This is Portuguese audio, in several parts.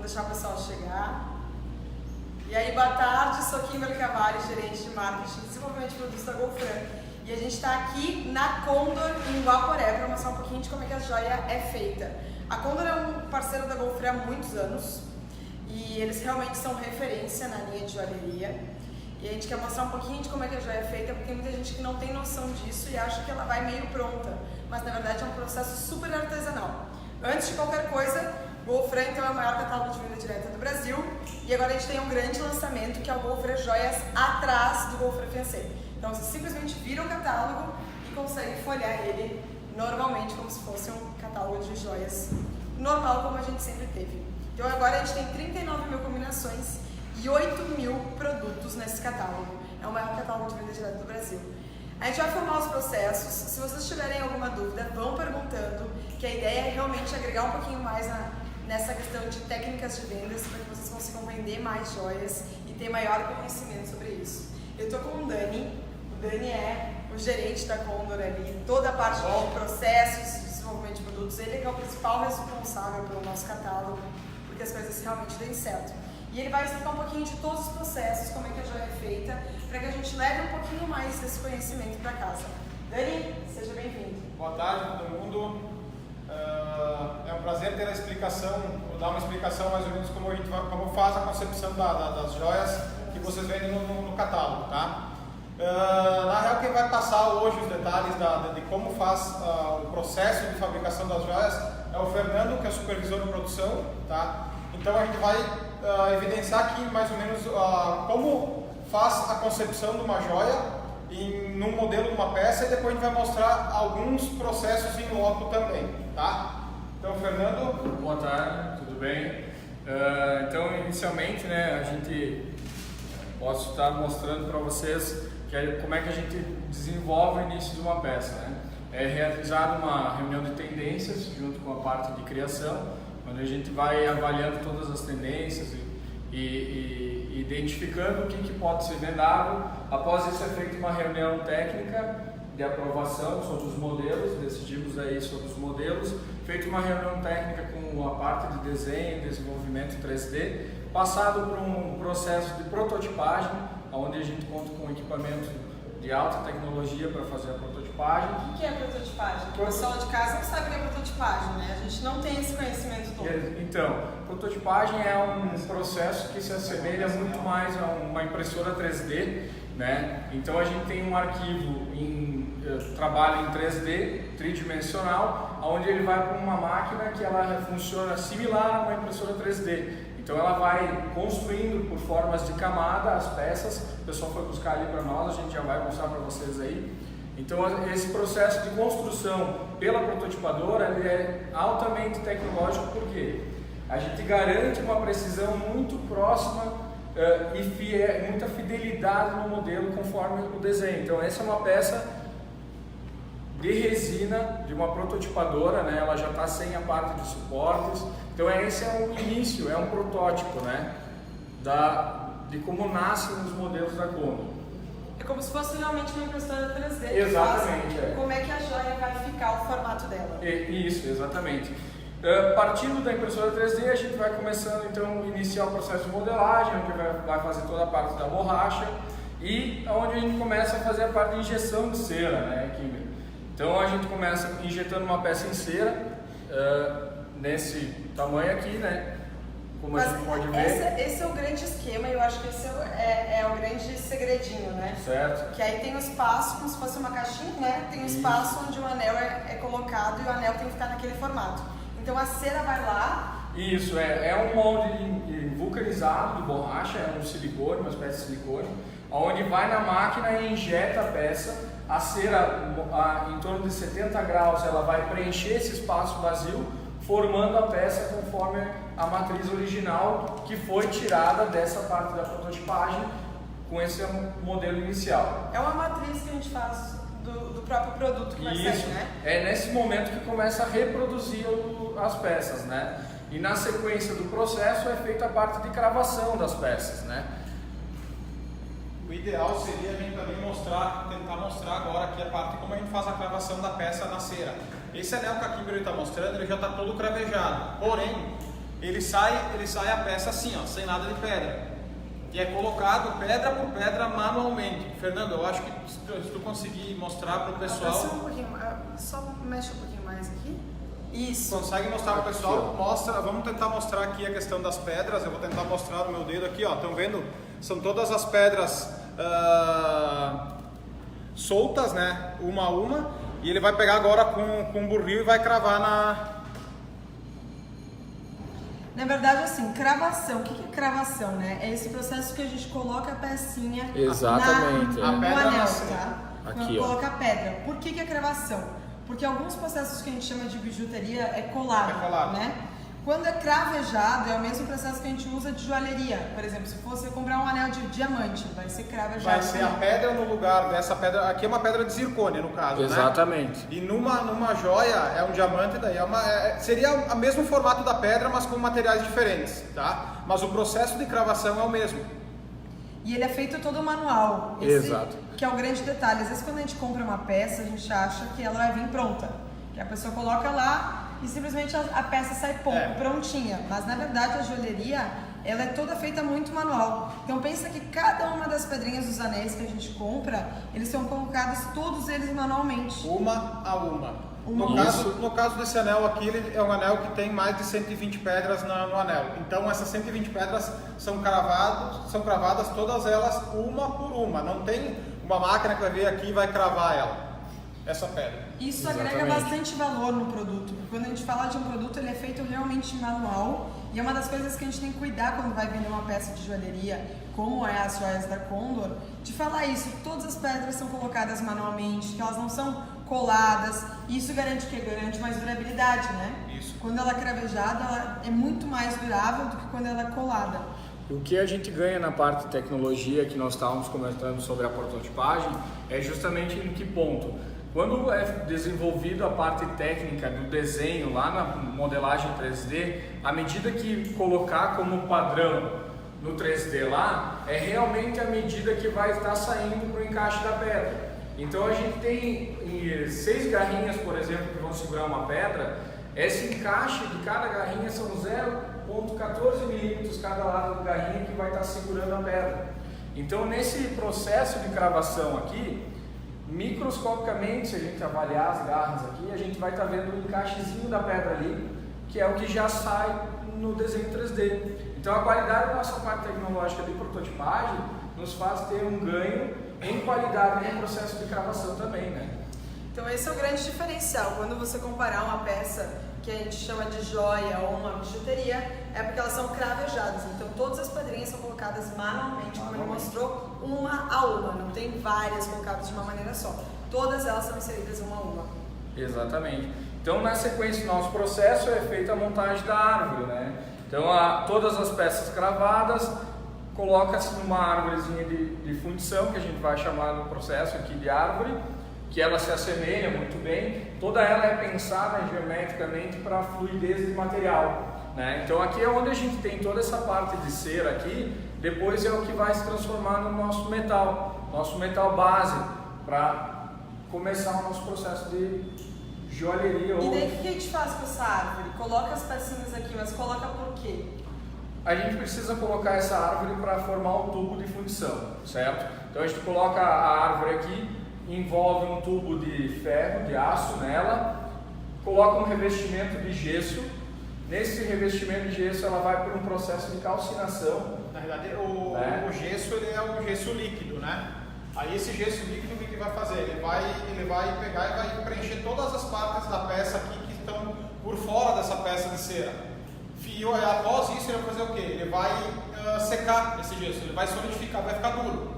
deixar o pessoal chegar. E aí, boa tarde, sou Kimberly Cavalli, gerente de marketing e desenvolvimento de produtos da Golfran. E a gente está aqui na Condor, em Guaporé, para mostrar um pouquinho de como é que a joia é feita. A Condor é um parceiro da Golfran há muitos anos e eles realmente são referência na linha de joalheria. E a gente quer mostrar um pouquinho de como é que a joia é feita, porque tem muita gente que não tem noção disso e acha que ela vai meio pronta, mas na verdade é um processo super artesanal. Antes de qualquer coisa, o Golfran então é o maior catálogo de venda direta do Brasil e agora a gente tem um grande lançamento que é o Golfran Joias atrás do Golfran Fiancé. Então você simplesmente vira o catálogo e consegue folhear ele normalmente como se fosse um catálogo de joias normal como a gente sempre teve. Então agora a gente tem 39 mil combinações e 8 mil produtos nesse catálogo. É o maior catálogo de venda direta do Brasil. A gente vai formar os processos. Se vocês tiverem alguma dúvida, vão perguntando, que a ideia é realmente agregar um pouquinho mais nessa questão de técnicas de vendas para que vocês consigam vender mais joias e ter maior conhecimento sobre isso. Eu estou com o Dani. O Dani é o gerente da Condor ali, toda a parte de processos, de desenvolvimento de produtos. Ele é que é o principal responsável pelo nosso catálogo, porque as coisas realmente deem certo. E ele vai explicar um pouquinho de todos os processos, como é que a joia é feita, para que a gente leve um pouquinho mais desse conhecimento para casa. Dani, seja bem-vindo. Boa tarde a todo mundo. É um prazer ter a explicação, vou dar uma explicação mais ou menos como faz a concepção das joias que vocês vendem no catálogo, tá? Na real, quem vai passar hoje os detalhes de como faz o processo de fabricação das joias é o Fernando, que é o supervisor de produção, tá? Então a gente vai evidenciar aqui mais ou menos como faz a concepção de uma joia num modelo de uma peça e depois a gente vai mostrar alguns processos em loco também, tá? Então, Fernando. Boa tarde, tudo bem? Então, inicialmente, né, a gente posso estar mostrando para vocês como é que a gente desenvolve o início de uma peça, né? É realizada uma reunião de tendências junto com a parte de criação, onde a gente vai avaliando todas as tendências e identificando o que pode ser vendável. Após isso é feita uma reunião técnica de aprovação sobre os modelos, decidimos aí sobre os modelos, feita uma reunião técnica com a parte de desenho, desenvolvimento 3D, passado por um processo de prototipagem, onde a gente conta com equipamento de alta tecnologia para fazer a prototipagem. O que é prototipagem? O pessoal de casa não sabe o que é prototipagem, né? A gente não tem esse conhecimento todo. Então, prototipagem é um processo que se assemelha muito mais a uma impressora 3D, né? Então a gente tem um arquivo trabalho em 3D, tridimensional, onde ele vai para uma máquina que ela funciona similar a uma impressora 3D. Então ela vai construindo por formas de camada as peças, o pessoal foi buscar ali para nós, a gente já vai mostrar para vocês aí. Então esse processo de construção pela prototipadora ele é altamente tecnológico porque a gente garante uma precisão muito próxima e muita fidelidade no modelo conforme o desenho. Então essa é uma peça de resina de uma prototipadora, né? Ela já está sem a parte de suportes. Então esse é o início, é um protótipo, né? De como nascem os modelos da Condor. É como se fosse realmente uma impressora 3D. Exatamente. Como é que a joia vai ficar, o formato dela. Isso, exatamente. Partindo da impressora 3D, a gente vai começando então a iniciar o processo de modelagem, onde vai fazer toda a parte da borracha e onde a gente começa a fazer a parte de injeção de cera, né, Kimberly? Então a gente começa injetando uma peça em cera, nesse tamanho aqui, né? Como a gente pode ver. Esse é o grande esquema e eu acho que esse é o grande segredinho, né? Certo. Que aí tem o espaço, como se fosse uma caixinha, né? Tem o espaço onde o anel é colocado e o anel tem que ficar naquele formato. Então a cera vai lá. Isso, é um molde vulcanizado de borracha, é um silicone, uma espécie de silicone, onde vai na máquina e injeta a peça. A cera, em torno de 70 graus, ela vai preencher esse espaço vazio, formando a peça conforme a matriz original que foi tirada dessa parte da prototipagem com esse modelo inicial. É uma matriz que a gente faz do próprio produto que vai sair, né? É nesse momento que começa a reproduzir as peças, né? E na sequência do processo é feita a parte de cravação das peças, né? O ideal seria a gente também tentar mostrar agora aqui a parte como a gente faz a cravação da peça na cera. Esse anel que a Kimberly está mostrando, ele já está todo cravejado, porém, ele ele sai a peça assim, ó, sem nada de pedra. E é colocado pedra por pedra manualmente. Fernando, eu acho que se tu conseguir mostrar para o pessoal... Só mexe um pouquinho mais aqui. Isso. Consegue mostrar para o pessoal? Mostra, vamos tentar mostrar aqui a questão das pedras. Eu vou tentar mostrar no meu dedo aqui, ó. Estão vendo? São todas as pedras soltas, né? Uma a uma. E ele vai pegar agora com um burril e vai cravar Na verdade, assim, cravação. O que é cravação, né? É esse processo que a gente coloca a pecinha Exatamente, no pedra anel, nasce. tá? Aqui, ó. Coloca a pedra. Por que é cravação? Porque alguns processos que a gente chama de bijuteria é colado, né? Quando é cravejado, é o mesmo processo que a gente usa de joalheria. Por exemplo, se você comprar um anel de diamante, vai ser cravejado. Vai ser a pedra no lugar dessa pedra. Aqui é uma pedra de zircônia, no caso, Exatamente. né? E numa joia é um diamante, daí seria o mesmo formato da pedra, mas com materiais diferentes, tá? Mas o processo de cravação é o mesmo. E ele é feito todo manual. Exato. Que é o grande detalhe. Às vezes quando a gente compra uma peça, a gente acha que ela vai vir pronta. Que a pessoa coloca lá e simplesmente a peça sai prontinha. Mas na verdade a joalheria, ela é toda feita muito manual. Então pensa que cada uma das pedrinhas dos anéis que a gente compra, eles são colocados todos eles manualmente. Uma a uma. No caso desse anel aqui, ele é um anel que tem mais de 120 pedras no anel. Então essas 120 pedras são cravadas todas elas uma por uma. Não tem uma máquina que vai vir aqui e vai cravar essa pedra. Isso agrega bastante valor no produto. Quando a gente fala de um produto, ele é feito realmente manual. E é uma das coisas que a gente tem que cuidar quando vai vender uma peça de joalheria, como é as joias da Condor, de falar isso. Todas as pedras são colocadas manualmente, que elas não são coladas. Isso garante o quê? Garante mais durabilidade, né? Isso. Quando ela é cravejada, ela é muito mais durável do que quando ela é colada. O que a gente ganha na parte de tecnologia, que nós estávamos comentando sobre a prototipagem, é justamente em que ponto? Quando é desenvolvido a parte técnica do desenho lá na modelagem 3D, à medida que colocar como padrão no 3D lá, é realmente a medida que vai estar saindo para o encaixe da pedra. Então a gente tem 6 garrinhas, por exemplo, que vão segurar uma pedra. Esse encaixe de cada garrinha são 0,14 milímetros cada lado da garrinha que vai estar segurando a pedra. Então nesse processo de cravação aqui, microscopicamente, se a gente avaliar as garras aqui, a gente vai estar vendo o encaixezinho da pedra ali, que é o que já sai no desenho 3D. Então a qualidade da nossa parte tecnológica de prototipagem nos faz ter um ganho em qualidade no processo de cravação também, né? Então esse é o grande diferencial. Quando você comparar uma peça que a gente chama de joia ou uma bijuteria, é porque elas são cravejadas. Então todas as pedrinhas são colocadas manualmente, como ele mostrou, uma a uma. Não tem várias colocadas de uma maneira só. Todas elas são inseridas uma a uma. Exatamente. Então na sequência do nosso processo é feita a montagem da árvore, né? Então todas as peças cravadas, coloca-se numa árvorezinha de fundição, que a gente vai chamar no processo aqui de árvore, que ela se assemelha muito bem. Toda ela é pensada geometricamente para a fluidez de material, né? Então aqui é onde a gente tem toda essa parte de cera aqui, depois é o que vai se transformar no nosso metal base, para começar o nosso processo de joalheria. E daí o que a gente faz com essa árvore? Coloca as pecinhas aqui, mas coloca por quê? A gente precisa colocar essa árvore para formar um tubo de fundição, certo? Então a gente coloca a árvore aqui, envolve um tubo de ferro, de aço nela, coloca um revestimento de gesso. Nesse revestimento de gesso ela vai por um processo de calcinação. Na verdade o gesso ele é um gesso líquido, né? Aí esse gesso líquido o que ele vai fazer? Ele vai pegar e vai preencher todas as partes da peça aqui que estão por fora dessa peça de cera. E após isso ele vai fazer o quê? Ele vai secar esse gesso, ele vai solidificar, vai ficar duro.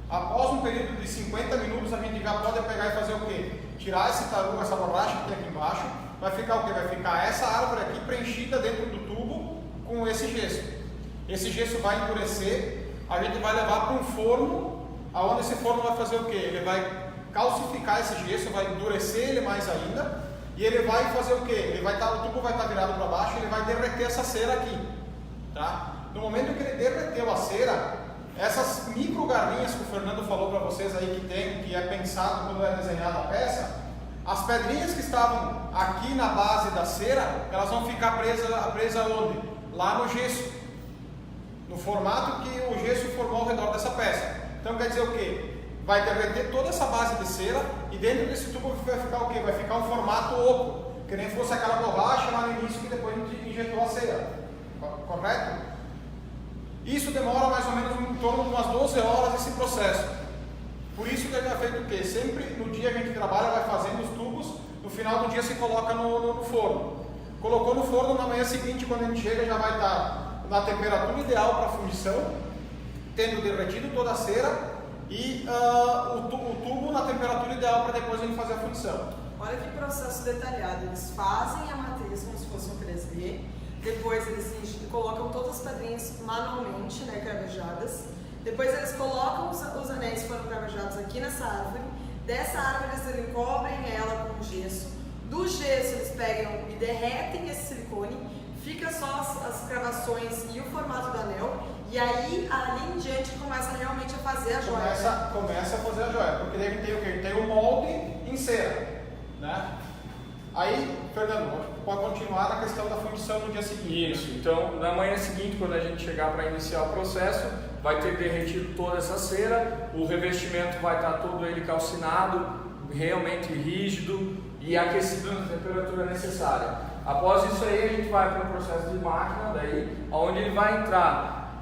Após um período de 50 minutos a gente já pode pegar e fazer o quê? Tirar esse tarugo, essa borracha que tem aqui embaixo, vai ficar o quê? Vai ficar essa árvore aqui preenchida dentro do tubo com esse gesso. Esse gesso vai endurecer, a gente vai levar para um forno, aonde esse forno vai fazer o quê? Ele vai calcificar esse gesso, vai endurecer ele mais ainda, e ele vai fazer o quê? O tubo vai estar virado para baixo, ele vai derreter essa cera aqui, tá? No momento que ele derreteu a cera, essas micro garrinhas que o Fernando falou para vocês aí que é pensado quando é desenhada a peça, as pedrinhas que estavam aqui na base da cera, elas vão ficar presas onde? lá no gesso, no formato que o gesso formou ao redor dessa peça. Então quer dizer o quê? Vai derreter toda essa base de cera e dentro desse tubo vai ficar o quê? Vai ficar um formato oco, que nem fosse aquela borracha lá no início que depois a gente injetou a cera. Correto? Isso demora mais ou menos em torno de umas 12 horas esse processo. Por isso que a gente é feito o quê? Sempre no dia que a gente trabalha, vai fazendo os tubos, no final do dia se coloca no forno. Colocou no forno, na manhã seguinte, quando a gente chega, já vai estar na temperatura ideal para a fundição, tendo derretido toda a cera e o tubo na temperatura ideal para depois a gente fazer a fundição. Olha que processo detalhado. Eles fazem a matriz como se fosse um 3D, depois eles colocam todas as pedrinhas manualmente, né, cravejadas. Depois eles colocam os anéis que foram cravejados aqui nessa árvore. Dessa árvore eles cobrem ela com gesso. Do gesso eles pegam e derretem esse silicone. Fica só as cravações e o formato do anel. E aí, ali em diante, começa realmente a fazer a joia. Começa a fazer a joia. Porque daí a gente tem o quê? Tem o molde em cera, né? Aí, Fernando, pode continuar na questão da fundição no dia seguinte. Isso, então na manhã seguinte, quando a gente chegar para iniciar o processo, vai ter derretido toda essa cera, o revestimento vai estar todo ele calcinado, realmente rígido e aquecido na temperatura necessária. Após isso aí, a gente vai para o processo de máquina, daí, onde ele vai entrar.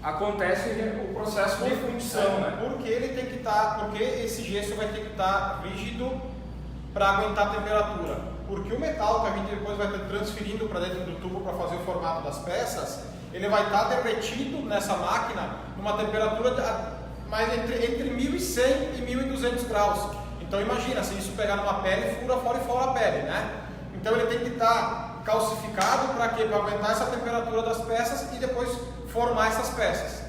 Acontece o processo de fundição, né? Porque ele tem que estar, porque esse gesso vai ter que estar rígido para aguentar a temperatura, porque o metal que a gente depois vai estar transferindo para dentro do tubo para fazer o formato das peças, ele vai estar derretido nessa máquina numa temperatura mais entre 1100 e 1200 graus. Então imagina, se isso pegar numa pele, fura fora e fora a pele, né? Então ele tem que estar calcificado para quê? Para aguentar essa temperatura das peças e depois formar essas peças.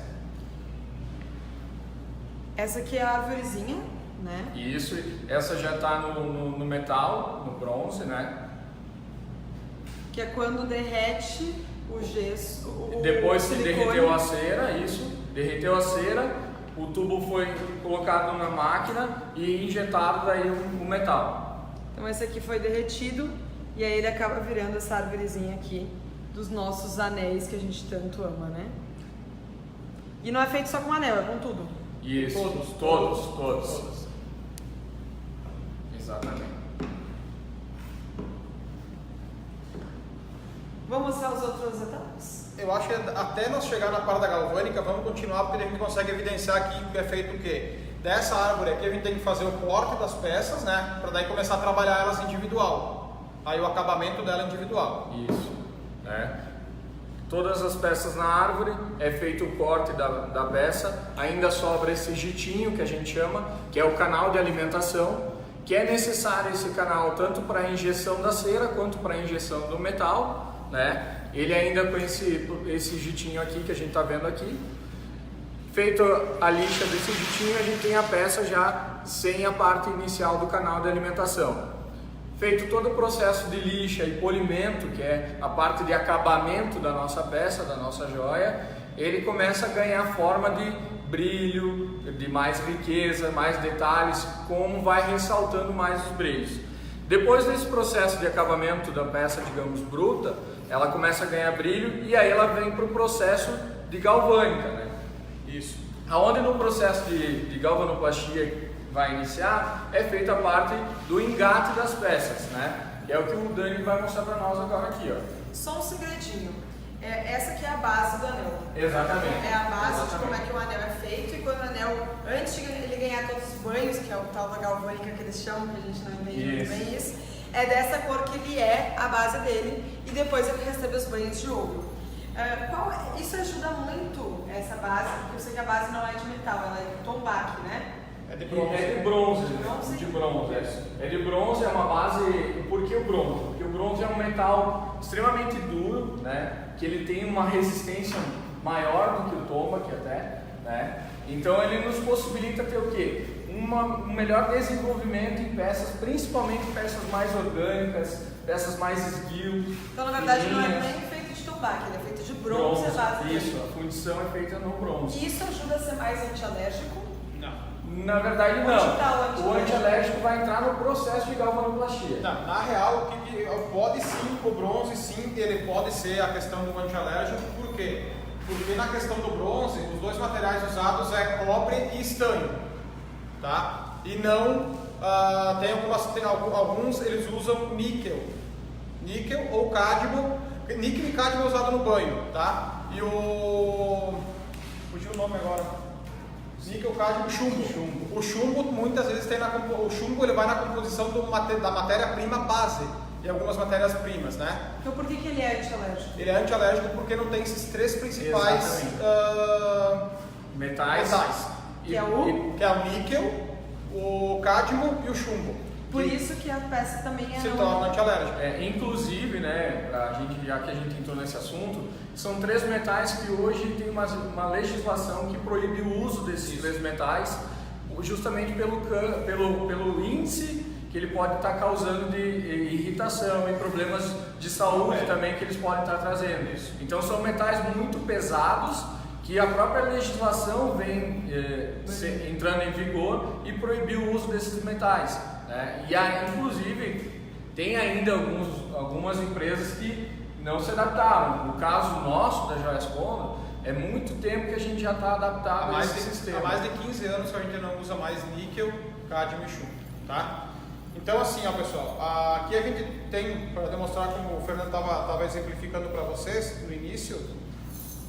Essa aqui é a arvorezinha, né? Isso, essa já está no metal, no bronze, né? Que é quando derrete o gesso. Depois o que silicone. derreteu a cera, isso, derreteu a cera, o tubo foi colocado na máquina e injetado daí o metal. Então esse aqui foi derretido e aí ele acaba virando essa arvorezinha aqui dos nossos anéis que a gente tanto ama, né? E não é feito só com anel, é com tudo. Isso, todos. Exatamente. Vamos mostrar as outras etapas? Eu acho que até nós chegar na parte da galvânica, vamos continuar porque a gente consegue evidenciar aqui que é feito o quê? Dessa árvore aqui a gente tem que fazer o corte das peças, né? Para daí começar a trabalhar elas individual. Aí o acabamento dela individual. Isso, né? Todas as peças na árvore, é feito o corte da peça, ainda sobra esse jitinho que a gente chama, que é o canal de alimentação, que é necessário esse canal tanto para a injeção da cera quanto para a injeção do metal, né? Ele ainda com esse jitinho aqui que a gente está vendo aqui. Feito a lixa desse jitinho, a gente tem a peça já sem a parte inicial do canal de alimentação. Feito todo o processo de lixa e polimento, que é a parte de acabamento da nossa peça, da nossa joia, ele começa a ganhar forma de brilho, de mais riqueza, mais detalhes, como vai ressaltando mais os brilhos. Depois desse processo de acabamento da peça, digamos, bruta, ela começa a ganhar brilho e aí ela vem para o processo de galvânica, né? Isso. Aonde no processo de galvanoplastia vai iniciar, é feita a parte do engate das peças, né? Que é o que o Dani vai mostrar para nós agora aqui, ó. Só um segredinho. Essa aqui é a base do anel. Exatamente. É a base de como é que o anel é feito e quando o anel, antes de ele ganhar todos os banhos, que é o tal da galvânica que eles chamam, que a gente não entende muito bem isso, é dessa cor que ele é a base dele e depois ele recebe os banhos de ouro. Isso ajuda muito essa base, porque eu sei que a base não é de metal, ela é de tombaque, né? É de bronze. É de bronze. É de bronze, é uma base. Por que o bronze? Porque o bronze é um metal extremamente duro, né? Que ele tem uma resistência maior do que o tombaque até, né? Então ele nos possibilita ter o quê? Um melhor desenvolvimento em peças, principalmente peças mais orgânicas, peças mais esguio. Então na verdade não é nem feito de tombaque, ele é feito de bronze a base Isso, dele. a fundição é feita no bronze. Isso ajuda a ser mais antialérgico? Na verdade, Onde não. tá o O antialérgico vai entrar no processo de galvanoplastia. Não, na real, pode sim, o bronze sim, ele pode ser a questão do antialérgico, por quê? Porque na questão do bronze, os dois materiais usados é cobre e estanho, tá? E não, tem alguns eles usam níquel ou cádmio, níquel e cádmio é usado no banho, tá? E fugiu o nome agora. Níquel, cádmio, chumbo. O chumbo muitas vezes o chumbo ele vai na composição da matéria-prima base e algumas matérias-primas, né? Então por que ele é antialérgico? Ele é antialérgico porque não tem esses três principais metais. Que é o níquel, o cádmio e o chumbo. Por isso que a peça também é se torna antialérgica. Inclusive, né, já que a gente entrou nesse assunto, são três metais que hoje tem uma legislação que proíbe o uso desses três metais, justamente pelo índice que ele pode estar causando de irritação e problemas de saúde também que eles podem estar trazendo. Então são metais muito pesados que a própria legislação vem entrando em vigor e proibiu o uso desses metais. Né? E inclusive tem ainda algumas empresas que não se adaptaram. No caso nosso da Joias Condor, é muito tempo que a gente já está adaptado a esse sistema. Há mais de 15 anos que a gente não usa mais níquel, cádmio e chumbo, tá? Então assim, ó pessoal, aqui a gente tem, para demonstrar como o Fernando estava exemplificando para vocês no início,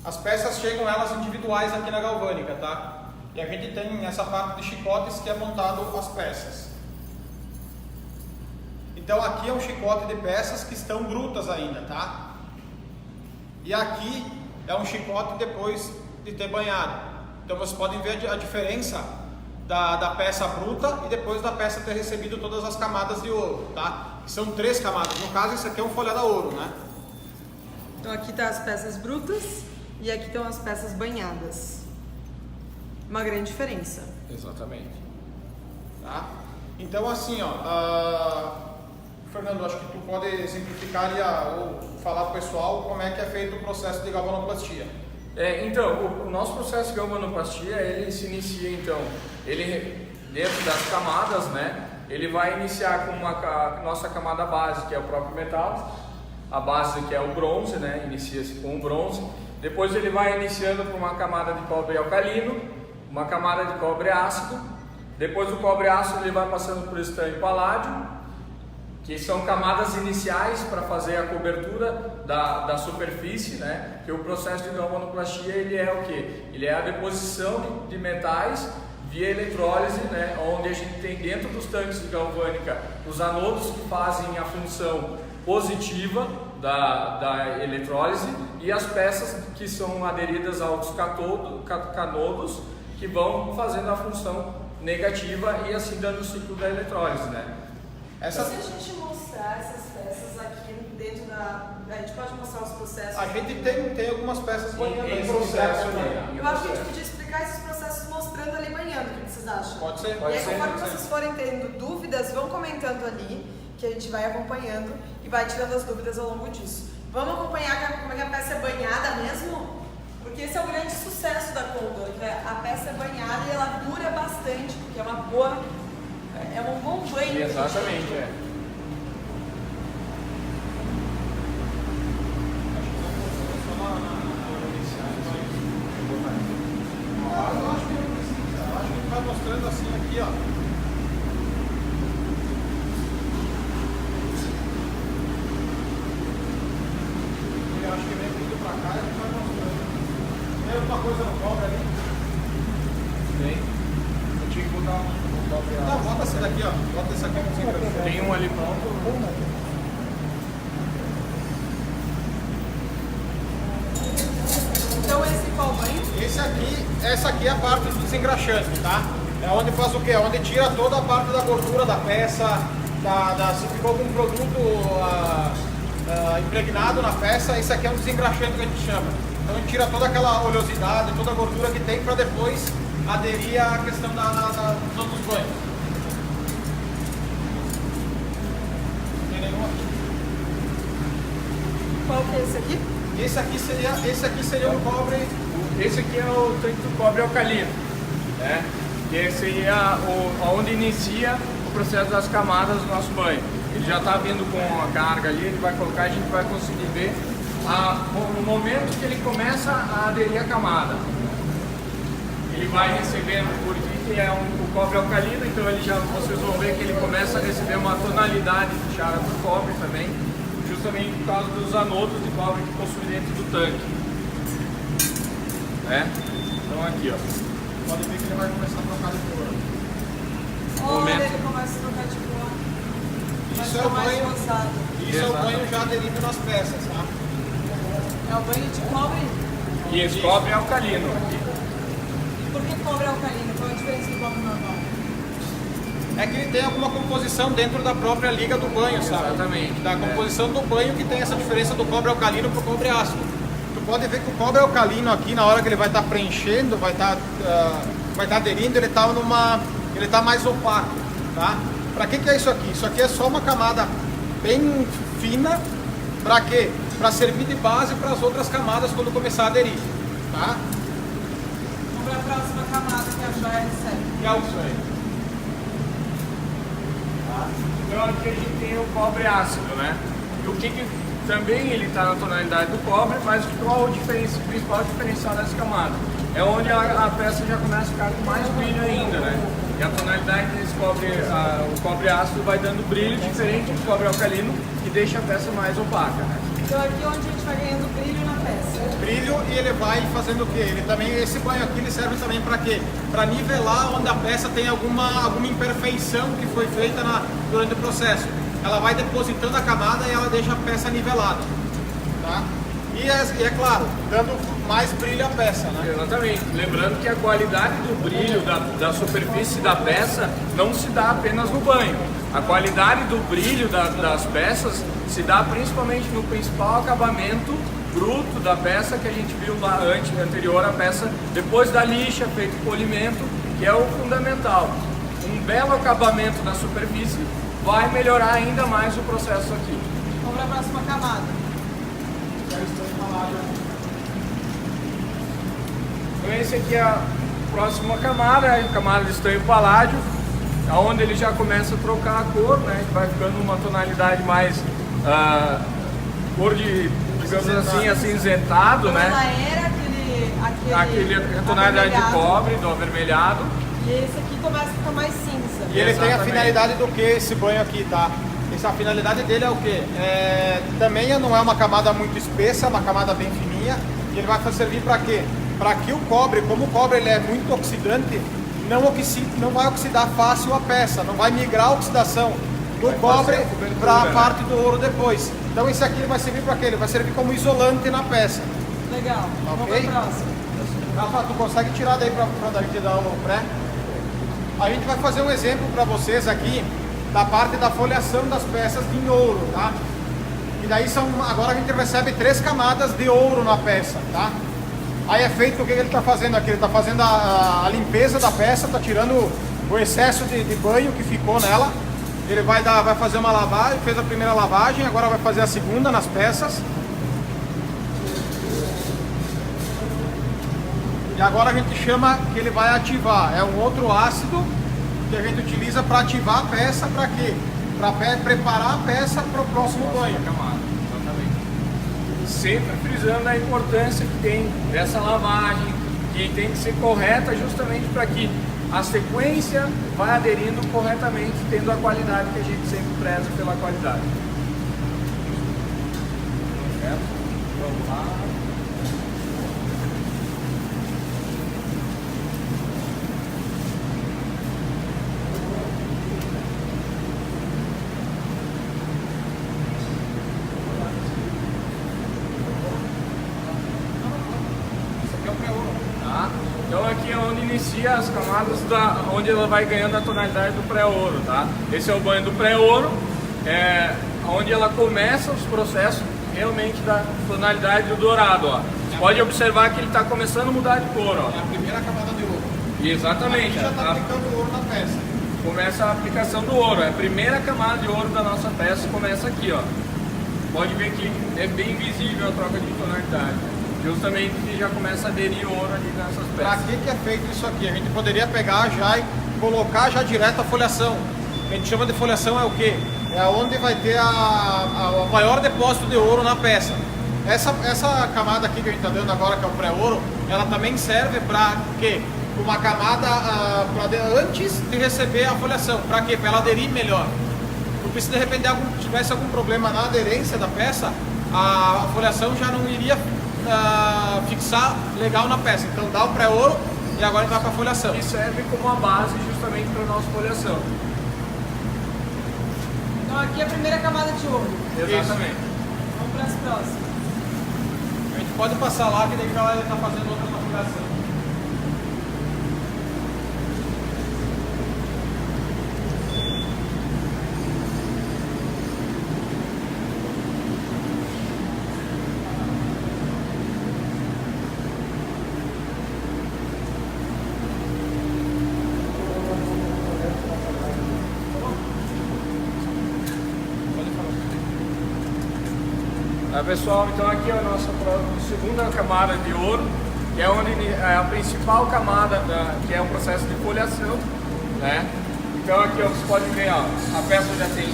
as peças chegam elas individuais aqui na galvânica, tá? E a gente tem essa parte de chicotes que é montado as peças. Então aqui é um chicote de peças que estão brutas ainda, tá? E aqui é um chicote depois de ter banhado. Então vocês podem ver a diferença da peça bruta e depois da peça ter recebido todas as camadas de ouro, tá? São 3 camadas, no caso isso aqui é um folhado a ouro, né? Então aqui tá as peças brutas e aqui estão as peças banhadas. Uma grande diferença. Exatamente. Tá? Então assim, ó, Fernando, acho que tu pode exemplificar ou falar para o pessoal como é que é feito o processo de galvanoplastia. Então, o nosso processo de galvanoplastia, ele se inicia então, ele dentro das camadas, né? Ele vai iniciar com a nossa camada base, que é o próprio metal, a base que é o bronze, né? Inicia-se com o bronze. Depois ele vai iniciando por uma camada de cobre alcalino, uma camada de cobre ácido. Depois do cobre ácido ele vai passando por estanho e paládio, que são camadas iniciais para fazer a cobertura da superfície, né? Que o processo de galvanoplastia ele é o que? Ele é a deposição de metais via eletrólise, né? Onde a gente tem dentro dos tanques de galvânica os anodos que fazem a função positiva da eletrólise e as peças que são aderidas aos canodos que vão fazendo a função negativa e assim dando o ciclo da eletrólise, né? Se a gente mostrar essas peças aqui dentro a gente pode mostrar os processos? A gente tem algumas peças banhando em processo ali. Eu acho que a gente podia explicar esses processos mostrando ali banhando, o que vocês acham? Pode ser. E aí, conforme vocês forem tendo dúvidas, vão comentando ali, que a gente vai acompanhando e vai tirando as dúvidas ao longo disso. Vamos acompanhar como é que a peça é banhada mesmo? Porque esse é o grande sucesso da Condor, que a peça é banhada e ela dura bastante, porque é uma boa... É um bom banho. Exatamente, Eu acho que não precisa. Eu acho que a gente vai mostrando assim aqui, ó. Eu acho que vem vindo pra cá e a gente vai mostrando. Tem alguma coisa no cobre ali? Tem. Eu tinha que botar um cobre. Não, bota esse daqui, ó. Bota esse aqui no Tem um ali pronto. Então esse qual banho? Essa aqui é a parte do desengraxante, tá? É onde faz o quê? É onde tira toda a parte da gordura da peça, se ficou algum produto impregnado na peça, esse aqui é um desengraxante que a gente chama. Então a gente tira toda aquela oleosidade, toda a gordura que tem para depois aderir à questão dos outros banhos. Não tem nenhum aqui. Qual que é esse aqui? Esse aqui seria um cobre. Esse aqui é o tanque do cobre alcalino, né? que seria onde inicia o processo das camadas do nosso banho. Ele já está vindo com a carga ali, ele vai colocar, a gente vai conseguir ver no momento que ele começa a aderir à camada. Ele vai recebendo por aqui, que é o cobre alcalino, então vocês vão ver que ele começa a receber uma tonalidade de chara do cobre também, justamente por causa dos anodos de cobre que possui dentro do tanque. Então aqui, ó. Pode ver que ele vai começar a trocar de cor. Olha, ele começa a trocar de cor. Isso é o banho. Isso é o Exato. banho já aderido nas peças, tá? É o banho de cobre. E esse cobre alcalino aqui. Por que cobre alcalino? Qual a diferença do cobre normal? É que ele tem alguma composição dentro da própria liga do banho, sabe? Exatamente. Da composição do banho que tem essa diferença do cobre alcalino para o cobre ácido. Tu pode ver que o cobre alcalino aqui, na hora que ele vai estar preenchendo, vai estar aderindo, ele está mais opaco, tá? Para que é isso aqui? Isso aqui é só uma camada bem fina, para quê? Para servir de base para as outras camadas quando começar a aderir, tá? Vamos para a próxima camada que a joia recebe. E é isso aí. Então aqui a gente tem o cobre ácido, né? E o que também ele está na tonalidade do cobre, mas qual o principal diferencial dessa camada? É onde a peça já começa a ficar com mais brilho ainda, né? E a tonalidade desse cobre, o cobre ácido vai dando brilho diferente do cobre alcalino, que deixa a peça mais opaca, né? Então aqui onde a gente vai ganhando brilho na peça. Brilho, e ele vai fazendo o quê? Ele também, esse banho aqui ele serve também para quê? Para nivelar onde a peça tem alguma imperfeição que foi feita durante o processo. Ela vai depositando a camada e ela deixa a peça nivelada, tá? E é claro, dando mais brilho à peça, né? Exatamente. Lembrando que a qualidade do brilho da superfície da peça não se dá apenas no banho. A qualidade do brilho das peças se dá principalmente no principal acabamento bruto da peça que a gente viu lá anterior à peça, depois da lixa, feito polimento, que é o fundamental. Um belo acabamento da superfície vai melhorar ainda mais o processo aqui. Vamos para a próxima camada. Então esse aqui é a próxima camada, a camada de estanho paládio, onde ele já começa a trocar a cor, né? Vai ficando uma tonalidade mais cor de, digamos assim, acinzentado, né? Ela era aquele tonalidade de avermelhado. cobre, do avermelhado. E esse aqui começa a ficar mais cinza. E ele tem a Exatamente. finalidade do que esse banho aqui, tá? A finalidade dele é o quê? Também não é uma camada muito espessa, é uma camada bem fininha. E ele vai servir para quê? Para que o cobre, como o cobre ele é muito oxidante, não vai oxidar fácil a peça, não vai migrar a oxidação do cobre para a parte do ouro depois. Então esse aqui ele vai servir para quê? Ele vai servir como isolante na peça. Legal. Vamos Ok? para a próxima. Rafa, tu consegue tirar daí para dar te dar o pré? A gente vai fazer um exemplo para vocês aqui da parte da folheação das peças em ouro, tá? E daí agora a gente recebe 3 camadas de ouro na peça, tá? Aí é feito o que ele está fazendo aqui, ele está fazendo a limpeza da peça, está tirando o excesso de banho que ficou nela. Ele vai fazer uma lavagem, fez a primeira lavagem, agora vai fazer a segunda nas peças. E agora a gente chama que ele vai ativar, é um outro ácido que a gente utiliza para ativar a peça, para quê? Para preparar a peça para o próximo banho. Camada, exatamente. Sempre frisando a importância que tem dessa lavagem, que tem que ser correta justamente para que a sequência vai aderindo corretamente, tendo a qualidade que a gente sempre preza pela qualidade. Certo? Vamos lá. Tá? Então aqui é onde inicia as camadas, onde ela vai ganhando a tonalidade do pré-ouro, tá? Esse é o banho do pré-ouro, onde ela começa os processos realmente da tonalidade do dourado, ó. Você pode observar que ele está começando a mudar de cor, ó. É a primeira camada de ouro. Exatamente. Aqui já está tá? aplicando ouro na peça. Começa a aplicação do ouro, é a primeira camada de ouro da nossa peça, começa aqui, ó. Pode ver que é bem visível a troca de tonalidade. justamente que já começa a aderir ouro ali nessas Para peças. que é feito isso aqui? A gente poderia pegar já e colocar já direto a foliação. A gente chama de foliação é o quê? É onde vai ter o maior depósito de ouro na peça. Essa camada aqui que a gente está dando agora, que é o pré-ouro, ela também serve para quê? Uma camada antes de receber a foliação. Para quê? Para ela aderir melhor. Porque se de repente tivesse algum problema na aderência da peça, a foliação já não iria fixar legal na peça. Então dá o pré-ouro e agora entrar para a foliação. E serve como a base justamente para a nossa foliação. Então aqui é a primeira camada de ouro. Exatamente. Vamos para as próximas. A gente pode passar lá que daí já vai estar fazendo outra foliação. Pessoal, então aqui é a nossa segunda camada de ouro, que é onde é a principal camada, que é o processo de foliação, né? Então aqui ó, vocês podem ver, ó, a peça já tem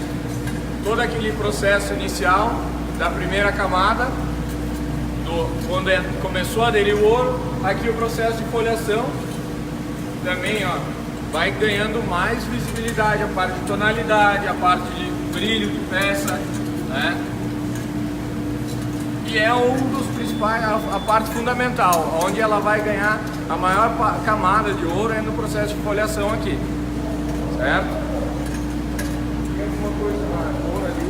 todo aquele processo inicial da primeira camada, quando começou a aderir o ouro. Aqui o processo de foliação também, ó, vai ganhando mais visibilidade, a parte de tonalidade, a parte de brilho de peça, né? E é um dos principais, a parte fundamental, onde ela vai ganhar a maior camada de ouro é no processo de foliação aqui, certo? Tem alguma coisa na ouro ali?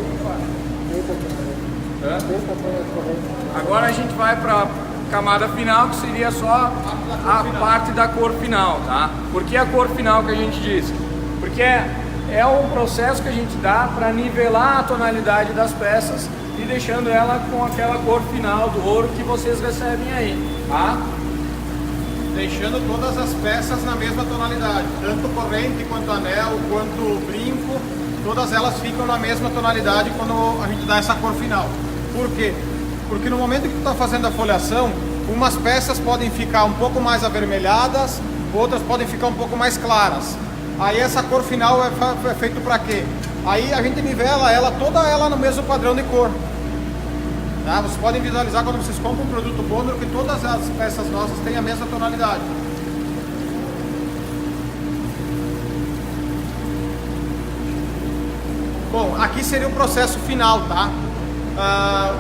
Agora a gente vai para a camada final, que seria só a parte da cor final, tá? Por que a cor final que a gente diz? Porque é um processo que a gente dá para nivelar a tonalidade das peças e deixando ela com aquela cor final do ouro que vocês recebem aí, tá? Deixando todas as peças na mesma tonalidade, tanto corrente, quanto anel, quanto brinco, todas elas ficam na mesma tonalidade quando a gente dá essa cor final. Por quê? Porque no momento que tu está fazendo a foliação, umas peças podem ficar um pouco mais avermelhadas, outras podem ficar um pouco mais claras. Aí essa cor final é feito para quê? Aí a gente nivela toda ela no mesmo padrão de cor. Tá? Vocês podem visualizar quando vocês compram um produto Bondor que todas as peças nossas têm a mesma tonalidade. Bom, aqui seria o processo final, tá?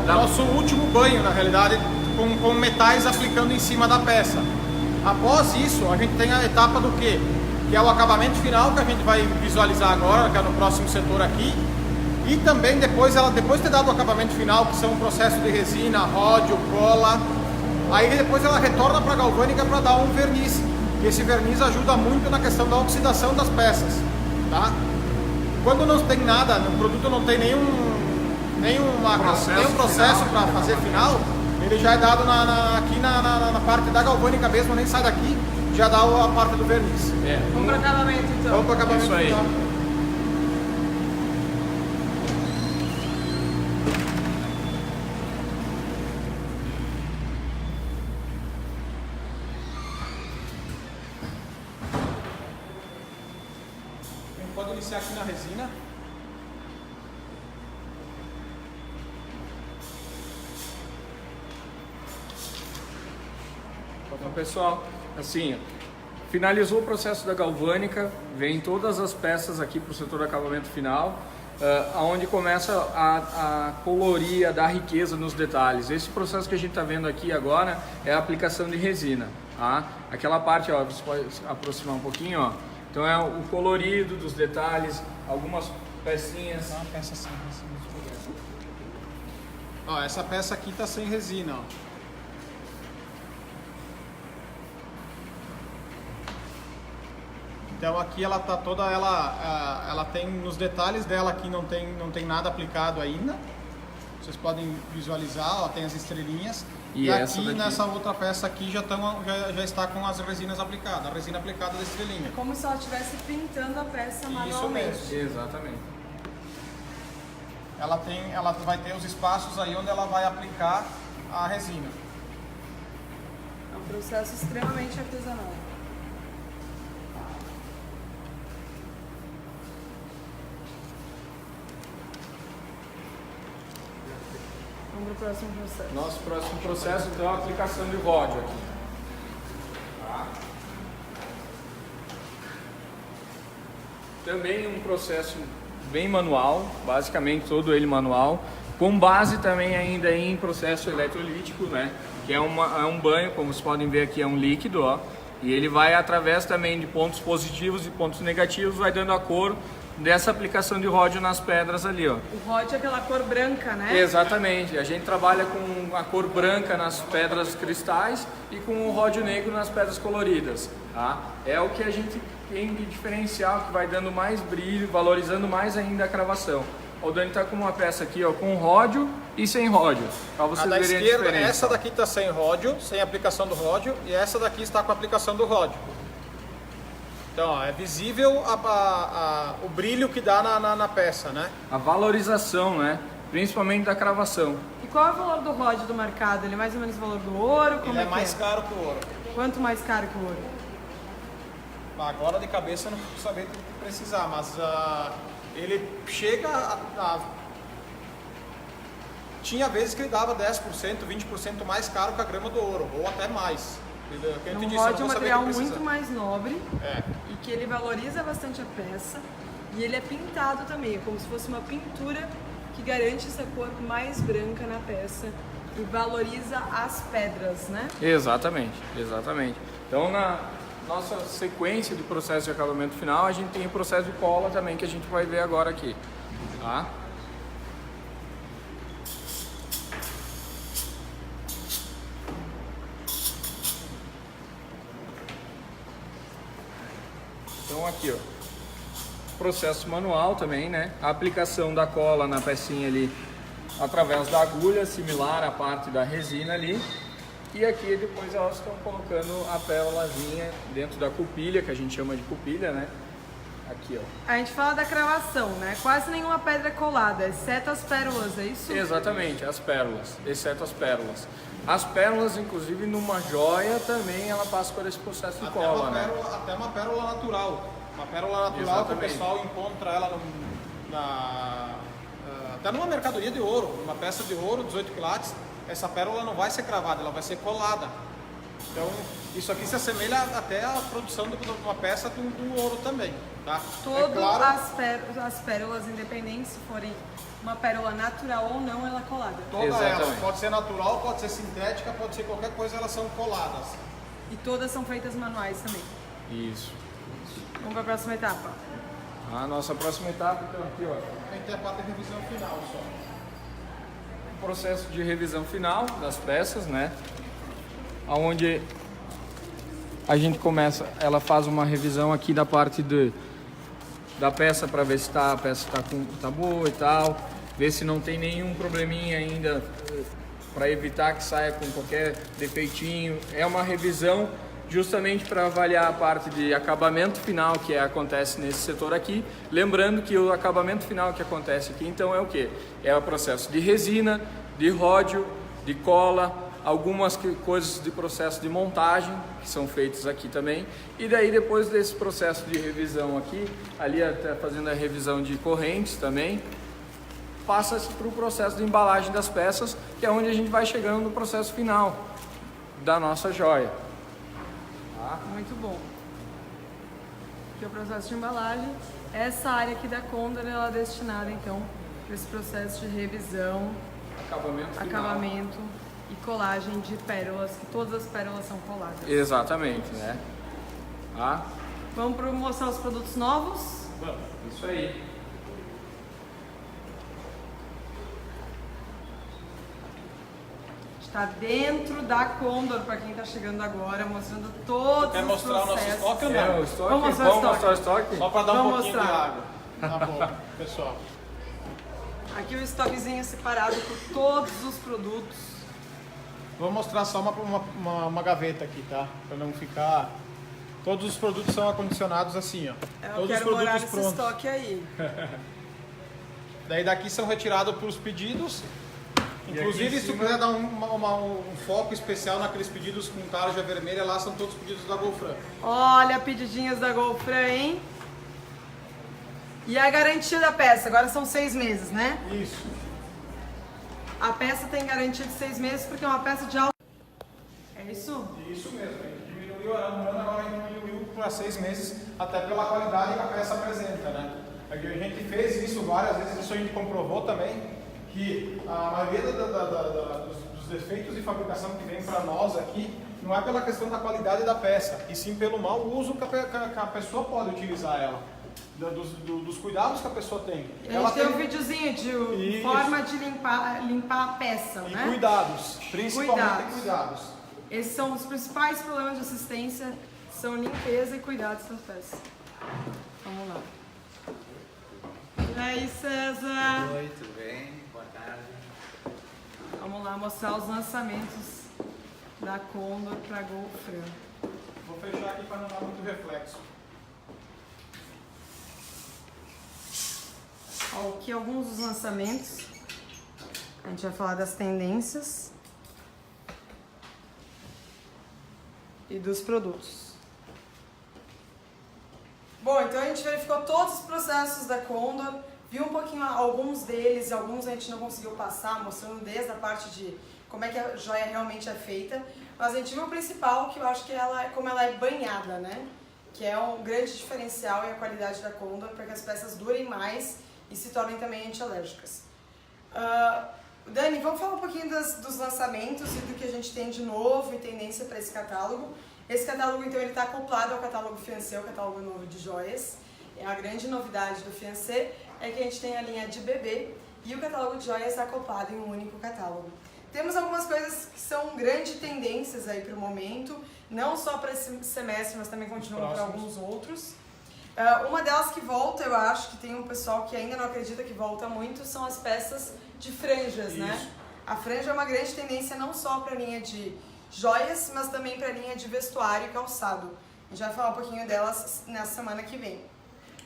Nosso último banho, na realidade, com metais aplicando em cima da peça. Após isso, a gente tem a etapa do quê? Que é o acabamento final, que a gente vai visualizar agora, que é no próximo setor aqui. E também depois de ter dado o acabamento final, que são o processo de resina, ródio, cola, aí depois ela retorna para a galvânica para dar um verniz. E esse verniz ajuda muito na questão da oxidação das peças, tá? Quando não tem nada, o produto não tem nenhum processo para fazer final, ele já é dado aqui na parte da galvânica mesmo, nem sai daqui, já dá a parte do verniz. Vamos para acabamento então. Vamos para acabamento Isso aí. final. A gente pode iniciar aqui na resina. Então, pessoal, assim, finalizou o processo da galvânica, vem todas as peças aqui para o setor de acabamento final, onde começa a colorir, a dar riqueza nos detalhes. Esse processo que a gente está vendo aqui agora é a aplicação de resina, tá? Aquela parte, ó, você pode aproximar um pouquinho, ó. Então é o colorido dos detalhes, algumas pecinhas. Uma peça sem resina. Ó, essa peça aqui está sem resina, ó. Então aqui ela tá toda, ela tem nos detalhes dela aqui não tem nada aplicado ainda. Vocês podem visualizar, ó, tem as estrelinhas. E aqui nessa outra peça aqui já está com as resinas aplicadas, a resina aplicada da estrelinha. Como se ela estivesse pintando a peça manualmente. Isso mesmo. Exatamente. Ela vai ter os espaços aí onde ela vai aplicar a resina. processo extremamente artesanal. Vamos para o próximo processo. Nosso próximo processo então é a aplicação de ródio aqui. Tá? Também um processo bem manual, basicamente todo ele manual, com base também ainda em processo eletrolítico, né? Que é um banho, como vocês podem ver aqui, é um líquido, ó. E ele vai através também de pontos positivos e pontos negativos, vai dando a cor dessa aplicação de ródio nas pedras ali, ó. O ródio é aquela cor branca, né? Exatamente, a gente trabalha com a cor branca nas pedras cristais e com o ródio negro nas pedras coloridas, tá? É o que a gente tem de diferencial, que vai dando mais brilho, valorizando mais ainda a cravação. O Dani tá com uma peça aqui, ó, com ródio e sem ródio, para vocês A da verem esquerda, a diferença. essa daqui está sem ródio, sem aplicação do ródio, e essa daqui está com a aplicação do ródio. Então, ó, é visível o brilho que dá na peça, né? A valorização, né? Principalmente da cravação. E qual é o valor do ródio do mercado? Ele é mais ou menos o valor do ouro? Como Ele é que mais caro que o ouro. Quanto mais caro que o ouro? Agora de cabeça eu não vou saber precisar, mas ele chega Tinha vezes que ele dava 10%, 20% mais caro que a grama do ouro, ou até mais. O ródio é um material muito mais nobre e que ele valoriza bastante a peça, e ele é pintado também, como se fosse uma pintura que garante essa cor mais branca na peça e valoriza as pedras, né? Exatamente, exatamente. Então, na nossa sequência de processo de acabamento final, a gente tem o processo de cola também, que a gente vai ver agora aqui, tá? Então aqui, ó, processo manual também, né? A aplicação da cola na pecinha ali através da agulha, similar à parte da resina ali. E aqui depois elas estão colocando a pérolazinha dentro da cupilha, que a gente chama de cupilha, né? Aqui, ó. A gente fala da cravação, né? Quase nenhuma pedra é colada, exceto as pérolas, é isso? Exatamente, as pérolas, exceto as pérolas. As pérolas, inclusive, numa joia também ela passa por esse processo de cola, né? Até uma pérola natural. Uma pérola natural. Exatamente. Que o pessoal encontra ela até numa mercadoria de ouro, uma peça de ouro, 18 quilates, essa pérola não vai ser cravada, ela vai ser colada. Então, isso aqui se assemelha até à produção de uma peça do ouro também, tá? As pérolas, independente se forem uma pérola natural ou não, ela é colada. Todas elas, pode ser natural, pode ser sintética, pode ser qualquer coisa, elas são coladas. E todas são feitas manuais também. Isso. Vamos para a próxima etapa. A nossa próxima etapa, então, aqui, ó. Tem que ter a parte de revisão final só. Processo de revisão final das peças, né? Onde a gente começa, ela faz uma revisão aqui da parte da peça para ver se a peça tá boa e tal, ver se não tem nenhum probleminha ainda, para evitar que saia com qualquer defeitinho. É uma revisão justamente para avaliar a parte de acabamento final que acontece nesse setor aqui. Lembrando que o acabamento final que acontece aqui, então, é o que? É o processo de resina, de ródio, de cola, algumas coisas de processo de montagem que são feitos aqui também. E daí, depois desse processo de revisão aqui, ali até fazendo a revisão de correntes também, passa-se para o processo de embalagem das peças, que é onde a gente vai chegando no processo final da nossa joia. Muito bom. Aqui é o processo de embalagem. Essa área aqui da Condor, ela é destinada então para esse processo de revisão, acabamento e colagem de pérolas, que todas as pérolas são coladas. Exatamente, né? Vamos mostrar os produtos novos? Vamos, isso aí. Está dentro da Condor, para quem está chegando agora, mostrando todos os processos. Quer mostrar o nosso estoque ou não? O estoque? Vamos mostrar o estoque? Só para dar um pouquinho de água na boca, pessoal. Aqui o estoquezinho separado por todos os produtos. Vou mostrar só uma gaveta aqui, tá? Para não ficar... Todos os produtos são acondicionados assim, ó. Eu quero morar nesse estoque aí. Daí daqui são retirados para os pedidos Inclusive, se tu quiser dar um foco especial naqueles pedidos com tarja vermelha, lá são todos pedidos da Golfran. Olha, pedidinhos da Golfran, hein? E a garantia da peça, agora são 6 meses, né? Isso. A peça tem garantia de 6 meses porque é uma peça de alta... É isso? Isso mesmo, a gente diminuiu ano, agora a gente diminuiu para 6 meses, até pela qualidade que a peça apresenta, né? A gente fez isso várias vezes, isso a gente comprovou também, que a maioria dos defeitos de fabricação que vem para nós aqui não é pela questão da qualidade da peça, e sim pelo mau uso que a pessoa pode utilizar ela, dos cuidados que a pessoa tem. A gente tem um videozinho de forma de limpar a peça, e né? cuidados, principalmente cuidados. Esses são os principais problemas de assistência, são limpeza e cuidados das peças. Vamos lá. E aí, César? Oi, tudo bem? Boa tarde. Vamos lá mostrar os lançamentos da Condor para Golfran. Vou fechar aqui para não dar muito reflexo. Ó, aqui alguns dos lançamentos. A gente vai falar das tendências e dos produtos. Bom, então a gente verificou todos os processos da Condor, viu um pouquinho alguns deles, alguns a gente não conseguiu passar, mostrando desde a parte de como é que a joia realmente é feita, mas a gente viu o principal, que eu acho que como ela é banhada, né? Que é um grande diferencial e a qualidade da Condor para que as peças durem mais e se tornem também antialérgicas. Dani, vamos falar um pouquinho dos lançamentos e do que a gente tem de novo e tendência para esse catálogo. Esse catálogo, então, ele está acoplado ao catálogo Fiancé, o catálogo novo de joias. A grande novidade do Fiancé é que a gente tem a linha de bebê e o catálogo de joias acoplado em um único catálogo. Temos algumas coisas que são grandes tendências aí para o momento, não só para esse semestre, mas também continuam para alguns outros. Uma delas que volta, eu acho que tem um pessoal que ainda não acredita que volta muito, são as peças de franjas, né? A franja é uma grande tendência não só para a linha de joias, mas também para a linha de vestuário e calçado. A gente vai falar um pouquinho delas nessa semana que vem.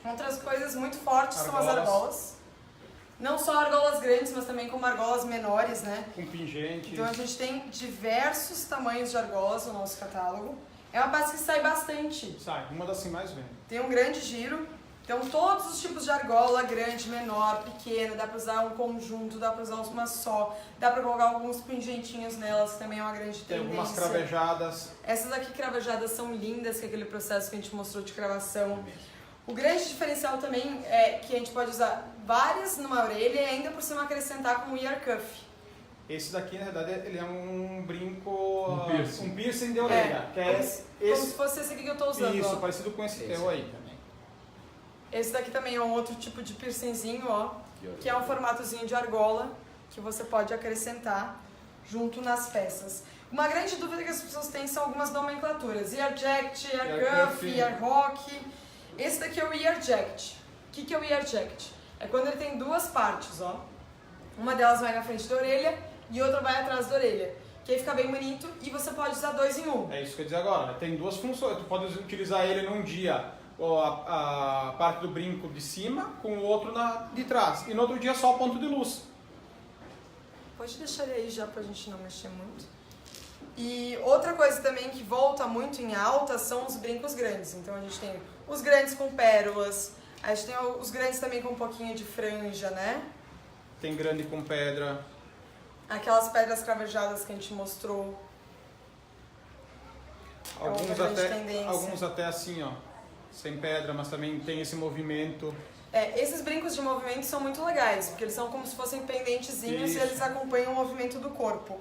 Outras coisas muito fortes são as argolas. Não só argolas grandes, mas também como argolas menores, né? Com pingente. Então a gente tem diversos tamanhos de argolas no nosso catálogo. É uma peça que sai bastante. Sai, uma das que mais vende. Tem um grande giro. Então todos os tipos de argola, grande, menor, pequena, dá para usar um conjunto, dá para usar uma só, dá para colocar alguns pingentinhos nelas, que também é uma grande tendência. Tem algumas cravejadas. Essas aqui cravejadas são lindas, que é aquele processo que a gente mostrou de cravação. O grande diferencial também é que a gente pode usar várias numa orelha e ainda por cima acrescentar com o ear cuff. Esse daqui, na verdade, ele é um brinco... Um piercing de orelha. Como se fosse esse aqui que eu estou usando. Isso, ó. parecido com esse teu aí também. Esse daqui também é um outro tipo de piercingzinho, ó, que é um formatozinho de argola que você pode acrescentar junto nas peças. Uma grande dúvida que as pessoas têm são algumas nomenclaturas. Ear jacket, ear cuff, ear rock. Esse daqui é o ear jacket. O que é o ear jacket? É quando ele tem duas partes, ó. Uma delas vai na frente da orelha e outra vai atrás da orelha. Que aí fica bem bonito e você pode usar 2 em 1. É isso que eu ia dizer agora. Tem duas funções. Tu pode utilizar ele num dia, a parte do brinco de cima, com o outro de trás. E no outro dia só o ponto de luz. Pode deixar ele aí já pra gente não mexer muito. E outra coisa também que volta muito em alta são os brincos grandes. Então a gente tem os grandes com pérolas, a gente tem os grandes também com um pouquinho de franja, né? Tem grande com pedra. Aquelas pedras cravejadas que a gente mostrou. Alguns até assim, ó, sem pedra, mas também tem esse movimento. Esses brincos de movimento são muito legais, porque eles são como se fossem pendentezinhos. Isso. E eles acompanham o movimento do corpo.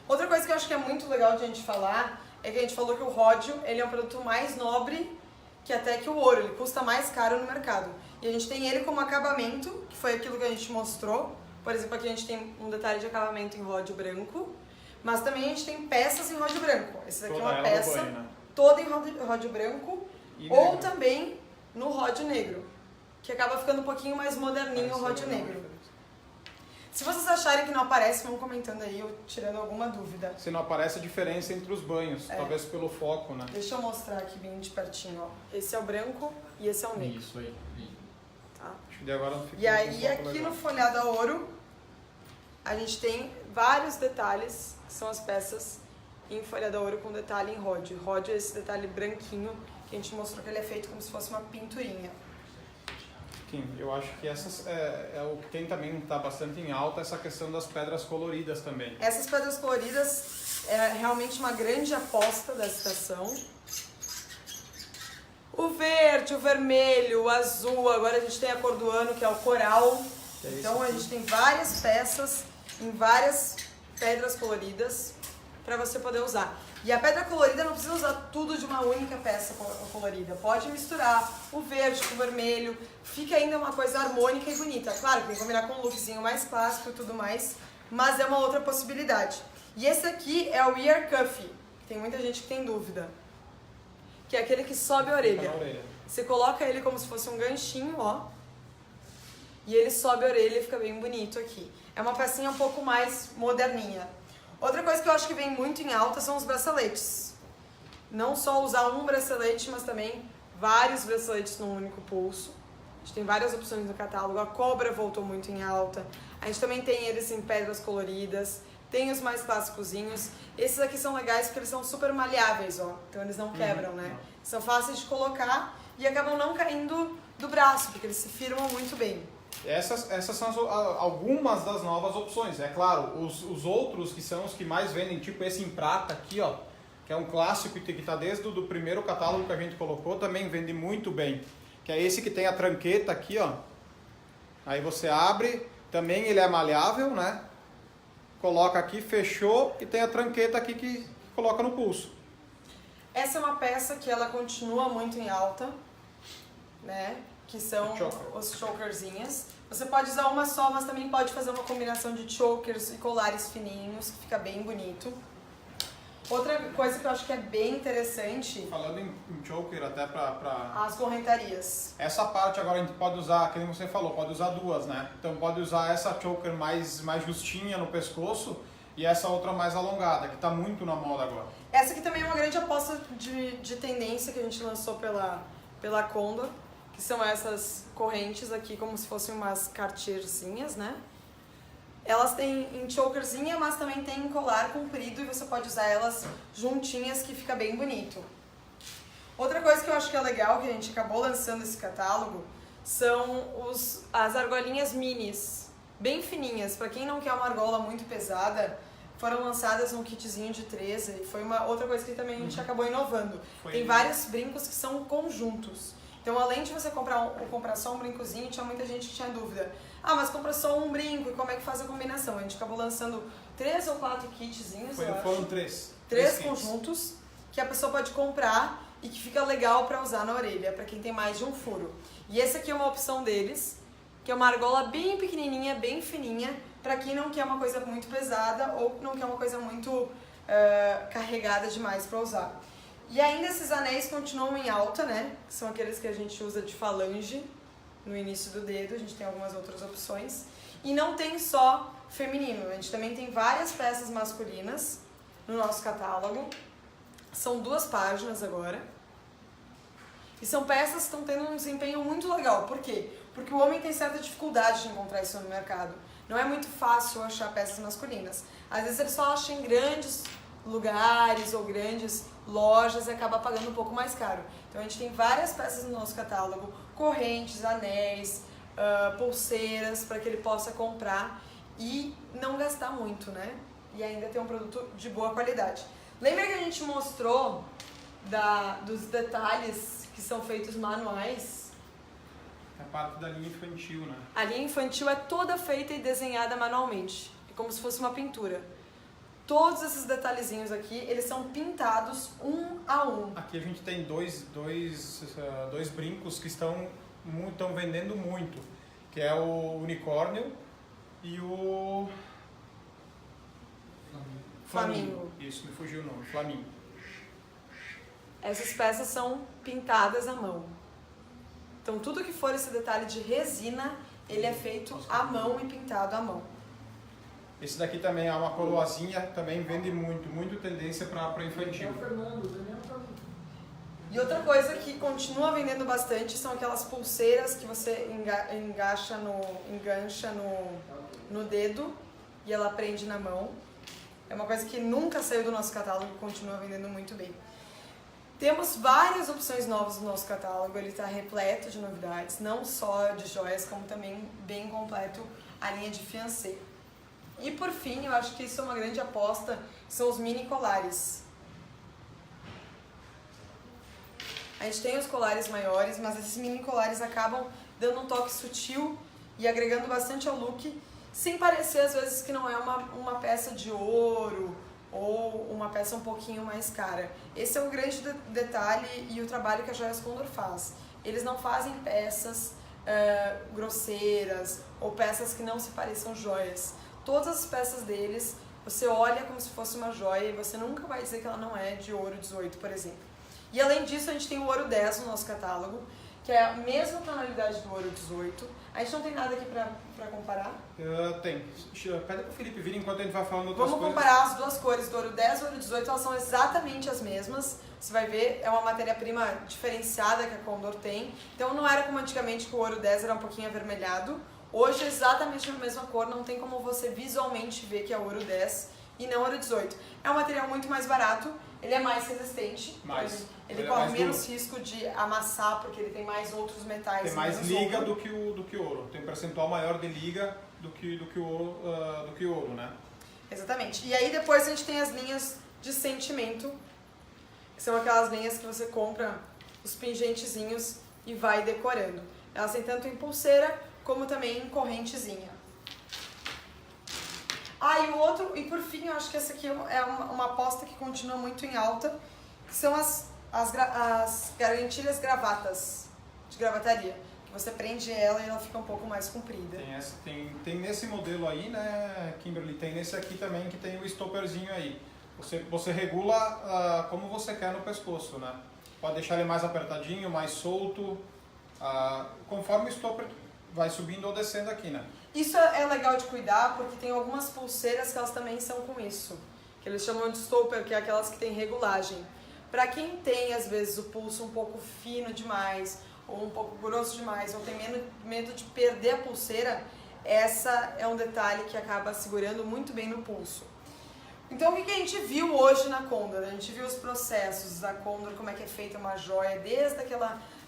Outra coisa que eu acho que é muito legal de a gente falar é que a gente falou que o ródio ele é um produto mais nobre que até que o ouro, ele custa mais caro no mercado. E a gente tem ele como acabamento, que foi aquilo que a gente mostrou. Por exemplo, aqui a gente tem um detalhe de acabamento em ródio branco, mas também a gente tem peças em ródio branco. Essa daqui é uma peça toda em ródio branco ou também no ródio negro, que acaba ficando um pouquinho mais moderninho o ródio negro. Se vocês acharem que não aparece, vão comentando aí, ou tirando alguma dúvida. Se não aparece a diferença entre os banhos, talvez pelo foco, né? Deixa eu mostrar aqui bem de pertinho, ó. Esse é o branco e esse é o negro. Isso aí. Tá? Acho que agora não fica. E aí aqui no folhado a ouro, a gente tem vários detalhes, que são as peças em folha de ouro com detalhe em rod. Rod é esse detalhe branquinho, que a gente mostrou que ele é feito como se fosse uma pinturinha. Kim, eu acho que essas é o que tem também, está bastante em alta, essa questão das pedras coloridas também. Essas pedras coloridas é realmente uma grande aposta da estação. O verde, o vermelho, o azul, agora a gente tem a cor do ano, que é o coral. Então a gente tem várias peças em várias pedras coloridas para você poder usar. E a pedra colorida não precisa usar tudo de uma única peça colorida. Pode misturar o verde com o vermelho, fica ainda uma coisa harmônica e bonita. Claro que tem que combinar com um lookzinho mais clássico e tudo mais, mas é uma outra possibilidade. E esse aqui é o ear cuff, tem muita gente que tem dúvida. Que é aquele que sobe a orelha. Você coloca ele como se fosse um ganchinho, ó. E ele sobe a orelha e fica bem bonito aqui. É uma pecinha um pouco mais moderninha. Outra coisa que eu acho que vem muito em alta são os braceletes. Não só usar um bracelete, mas também vários braceletes num único pulso. A gente tem várias opções no catálogo. A cobra voltou muito em alta. A gente também tem eles em pedras coloridas. Tem os mais clássicozinhos. Esses aqui são legais porque eles são super maleáveis, ó. Então eles não quebram, né? São fáceis de colocar e acabam não caindo do braço, porque eles se firmam muito bem. Essas são algumas das novas opções. É claro, os outros que são os que mais vendem, tipo esse em prata aqui, ó, que é um clássico que está desde o primeiro catálogo que a gente colocou, também vende muito bem. Que é esse que tem a tranqueta aqui, ó. Aí você abre, também ele é maleável, né? Coloca aqui, fechou e tem a tranqueta aqui que coloca no pulso. Essa é uma peça que ela continua muito em alta, né? Que são os chokerzinhas. Você pode usar uma só, mas também pode fazer uma combinação de chokers e colares fininhos, que fica bem bonito. Outra coisa que eu acho que é bem interessante... Falando em choker, até pra... As correntarias. Essa parte agora a gente pode usar, como você falou, pode usar duas, né? Então pode usar essa choker mais justinha no pescoço e essa outra mais alongada, que tá muito na moda agora. Essa aqui também é uma grande aposta de tendência que a gente lançou pela Condor, que são essas correntes aqui, como se fossem umas cartierzinhas, né? Elas têm em chokerzinha, mas também tem em colar comprido e você pode usar elas juntinhas, que fica bem bonito. Outra coisa que eu acho que é legal, que a gente acabou lançando esse catálogo, são as argolinhas minis, bem fininhas. Para quem não quer uma argola muito pesada, foram lançadas num kitzinho de 13 e foi uma outra coisa que também a gente acabou inovando. Tem vários brincos que são conjuntos. Então, além de você comprar só um brincozinho, tinha muita gente que tinha dúvida. Ah, mas compra só um brinco e como é que faz a combinação? A gente acabou lançando 3 ou 4 kitzinhos, Foram 3. 3 conjuntos que a pessoa pode comprar e que fica legal para usar na orelha, para quem tem mais de um furo. E esse aqui é uma opção deles, que é uma argola bem pequenininha, bem fininha, para quem não quer uma coisa muito pesada ou não quer uma coisa muito carregada demais para usar. E ainda esses anéis continuam em alta, né? Que são aqueles que a gente usa de falange no início do dedo. A gente tem algumas outras opções. E não tem só feminino. A gente também tem várias peças masculinas no nosso catálogo. São 2 páginas agora. E são peças que estão tendo um desempenho muito legal. Por quê? Porque o homem tem certa dificuldade de encontrar isso no mercado. Não é muito fácil achar peças masculinas. Às vezes eles só acham em grandes lugares ou grandes lojas e acaba pagando um pouco mais caro. Então a gente tem várias peças no nosso catálogo, correntes, anéis, pulseiras, para que ele possa comprar e não gastar muito, né? E ainda ter um produto de boa qualidade. Lembra que a gente mostrou dos detalhes que são feitos manuais? É parte da linha infantil, né? A linha infantil é toda feita e desenhada manualmente. É como se fosse uma pintura. Todos esses detalhezinhos aqui, eles são pintados um a um. Aqui a gente tem dois brincos que estão vendendo muito, que é o unicórnio e o Flamingo. Isso, me fugiu o nome, Flamingo. Essas peças são pintadas à mão. Então tudo que for esse detalhe de resina, ele é feito à mão e pintado à mão. Esse daqui também é uma coroazinha, também vende muito tendência para infantil. E outra coisa que continua vendendo bastante são aquelas pulseiras que você engancha no dedo e ela prende na mão. É uma coisa que nunca saiu do nosso catálogo e continua vendendo muito bem. Temos várias opções novas no nosso catálogo, ele está repleto de novidades, não só de joias, como também bem completo a linha de fiancé. E por fim, eu acho que isso é uma grande aposta, são os mini colares. A gente tem os colares maiores, mas esses mini colares acabam dando um toque sutil e agregando bastante ao look, sem parecer às vezes que não é uma peça de ouro ou uma peça um pouquinho mais cara. Esse é o grande detalhe e o trabalho que a Joias Condor faz. Eles não fazem peças grosseiras ou peças que não se pareçam joias. Todas as peças deles, você olha como se fosse uma joia e você nunca vai dizer que ela não é de ouro 18, por exemplo. E além disso, a gente tem o ouro 10 no nosso catálogo, que é a mesma tonalidade do ouro 18. A gente não tem nada aqui pra comparar? Tem. Pede pro Felipe vir enquanto a gente vai falando outras Vamos coisas. comparar as duas cores do ouro 10 e o ouro 18, elas são exatamente as mesmas. Você vai ver, é uma matéria-prima diferenciada que a Condor tem. Então não era como antigamente que o ouro 10 era um pouquinho avermelhado. Hoje é exatamente a mesma cor, não tem como você visualmente ver que é ouro 10 e não ouro 18. É um material muito mais barato, ele é mais resistente, ele corre menos risco de amassar porque ele tem mais outros metais. Tem mais liga do que o ouro, tem um percentual maior de liga do que o ouro, né? Exatamente. E aí depois a gente tem as linhas de sentimento, que são aquelas linhas que você compra os pingentezinhos e vai decorando. Elas têm tanto em pulseira como também em correntezinha. E por fim, eu acho que essa aqui é uma aposta que continua muito em alta, que são as garantilhas gravatas, de gravataria, que você prende ela e ela fica um pouco mais comprida. Tem nesse modelo aí, né, Kimberly, tem nesse aqui também que tem o stopperzinho aí. Você regula como você quer no pescoço, né? Pode deixar ele mais apertadinho, mais solto, conforme o stopper vai subindo ou descendo aqui, né? Isso é legal de cuidar, porque tem algumas pulseiras que elas também são com isso, que eles chamam de stopper, que é aquelas que tem regulagem. Para quem tem, às vezes, o pulso um pouco fino demais, ou um pouco grosso demais, ou tem medo de perder a pulseira, essa é um detalhe que acaba segurando muito bem no pulso. Então, o que a gente viu hoje na Condor? A gente viu os processos da Condor, como é que é feita uma joia, desde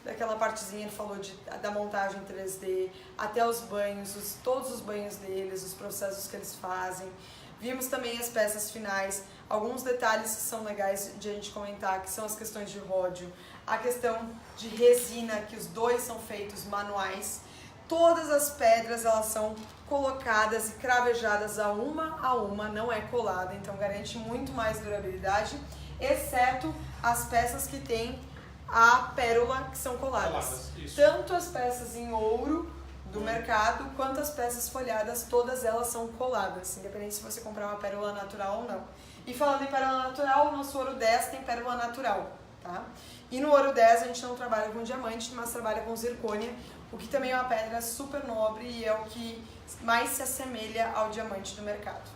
daquela partezinha que falou da montagem 3D, até os banhos, todos os banhos deles, os processos que eles fazem. Vimos também as peças finais, alguns detalhes que são legais de a gente comentar, que são as questões de ródio, a questão de resina, que os dois são feitos manuais. Todas as pedras elas são colocadas e cravejadas a uma, não é colada, então garante muito mais durabilidade, exceto as peças que têm a pérola, que são coladas. Tanto as peças em ouro do mercado, quanto as peças folhadas, todas elas são coladas, independente se você comprar uma pérola natural ou não. E falando em pérola natural, o nosso ouro 10 tem pérola natural, tá? E no ouro 10 a gente não trabalha com diamante, mas trabalha com zircônia, o que também é uma pedra super nobre e é o que mais se assemelha ao diamante do mercado.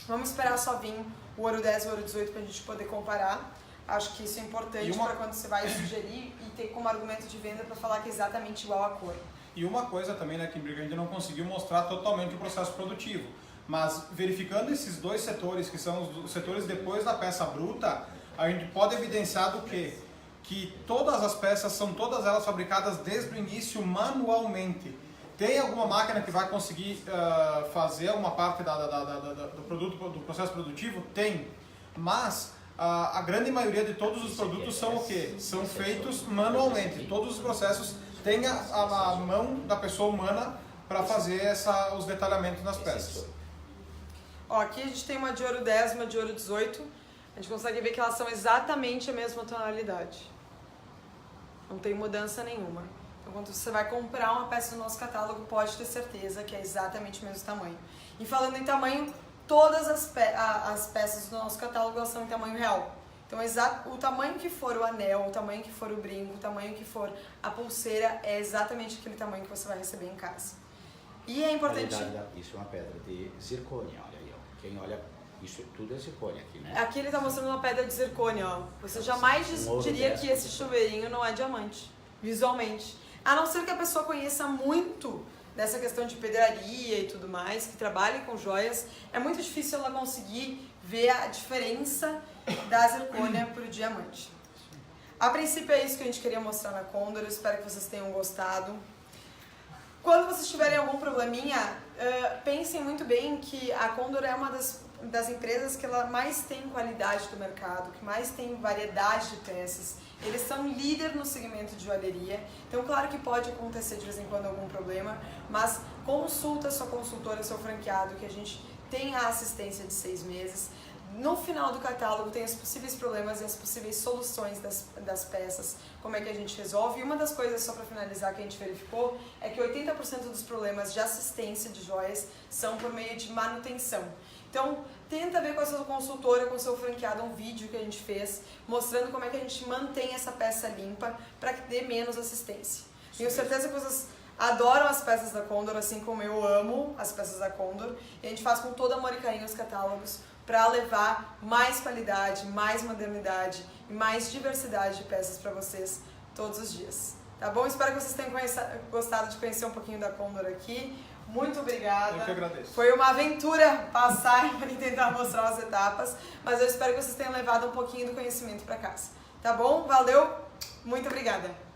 Vamos esperar só vir o ouro 10 e o ouro 18 para a gente poder comparar. Acho que isso é importante para quando você vai sugerir e ter como argumento de venda para falar que é exatamente igual a cor. E uma coisa também, né, Kimberly, a gente não conseguiu mostrar totalmente o processo produtivo, mas verificando esses dois setores, que são os setores depois da peça bruta, a gente pode evidenciar do quê? Que todas as peças são todas elas fabricadas desde o início manualmente. Tem alguma máquina que vai conseguir fazer alguma parte do produto, do processo produtivo? Tem, mas a grande maioria de todos os produtos são o quê? São feitos manualmente. Todos os processos têm a mão da pessoa humana para fazer os detalhamentos nas peças. Ó, aqui a gente tem uma de ouro 10 e uma de ouro 18. A gente consegue ver que elas são exatamente a mesma tonalidade. Não tem mudança nenhuma. Então, quando você vai comprar uma peça do nosso catálogo, pode ter certeza que é exatamente o mesmo tamanho. E falando em tamanho, todas as peças do nosso catálogo elas são em tamanho real. Então, o tamanho que for o anel, o tamanho que for o brinco, o tamanho que for a pulseira, é exatamente aquele tamanho que você vai receber em casa. E é importante... Isso é uma pedra de zircônia, olha aí, ó. Quem olha, isso tudo é zircônia aqui, né? Aqui ele está mostrando uma pedra de zircônia, ó. Você jamais diria que esse chuveirinho não é diamante, visualmente. A não ser que a pessoa conheça muito dessa questão de pedraria e tudo mais, que trabalha com joias, é muito difícil ela conseguir ver a diferença da zircônia para o diamante. A princípio é isso que a gente queria mostrar na Condor, eu espero que vocês tenham gostado. Quando vocês tiverem algum probleminha, pensem muito bem que a Condor é uma das empresas que ela mais tem qualidade do mercado, que mais tem variedade de peças. Eles são líder no segmento de joalheria, então claro que pode acontecer de vez em quando algum problema, mas consulta sua consultora, seu franqueado, que a gente tem a assistência de 6 meses. No final do catálogo tem os possíveis problemas e as possíveis soluções das peças, como é que a gente resolve. E uma das coisas, só para finalizar, que a gente verificou, é que 80% dos problemas de assistência de joias são por meio de manutenção. Então, tenta ver com a sua consultora, com o seu franqueado, um vídeo que a gente fez, mostrando como é que a gente mantém essa peça limpa para que dê menos assistência. Tenho certeza que vocês adoram as peças da Condor, assim como eu amo as peças da Condor. E a gente faz com todo amor e carinho os catálogos para levar mais qualidade, mais modernidade e mais diversidade de peças para vocês todos os dias. Tá bom? Espero que vocês tenham gostado de conhecer um pouquinho da Condor aqui. Muito obrigada. Eu que agradeço. Foi uma aventura passar para tentar mostrar as etapas, mas eu espero que vocês tenham levado um pouquinho do conhecimento para casa. Tá bom? Valeu! Muito obrigada!